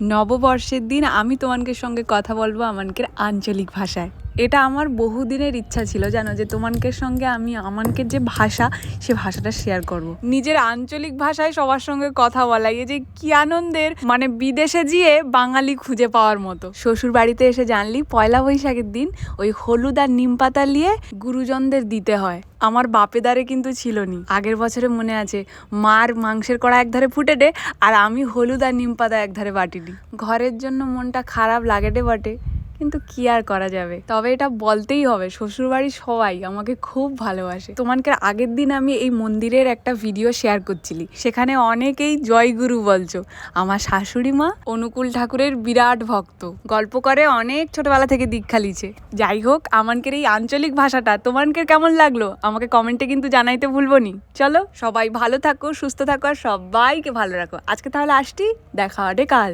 নববর্ষের দিন আমি তোমানকের সঙ্গে কথা বলবো আমানকের আঞ্চলিক ভাষায়। এটা আমার বহুদিনের ইচ্ছা ছিল জানো, যে তোমানকের সঙ্গে আমি আমানকের যে ভাষা সে ভাষাটা শেয়ার করব। নিজের আঞ্চলিক ভাষায় সবার সঙ্গে কথা বলা, এই যে কি আনন্দের, মানে বিদেশে গিয়ে বাঙালি খুঁজে পাওয়ার মতো। শ্বশুর বাড়িতে এসে জানলি পয়লা বৈশাখের দিন ওই হলুদ আর নিম পাতা নিয়ে গুরুজনদের দিতে হয়। আমার বাপেদারে কিন্তু ছিল নি। আগের বছরে মনে আছে, মার মাংসের কড়া একধারে ফুটে দে আর আমি হলুদ আর নিম পাতা একধারে বাটিনি। ঘরের জন্য মনটা খারাপ লাগে রে বটে, কিন্তু কি আর করা যাবে। তবে এটা বলতেই হবে, শ্বশুরবাড়ির সবাই আমাকে খুব ভালোবাসে। তোমাকে আগের দিন আমি এই মন্দিরের একটা ভিডিও শেয়ার করছিলি, সেখানে অনেকেই জয়গুরু বলছো। আমার শাশুড়ি মা অনুকূল ঠাকুরের বিরাট ভক্ত, গল্প করে অনেক ছোটবেলা থেকে দীক্ষা লিছে। যাই হোক, আমানকের এই আঞ্চলিক ভাষাটা তোমানকের কেমন লাগলো আমাকে কমেন্টে কিন্তু জানাইতে ভুলবো নি। চলো, সবাই ভালো থাকো, সুস্থ থাকো আর সবাইকে ভালো রাখো। আজকে তাহলে আসছি, দেখা হবে কাল।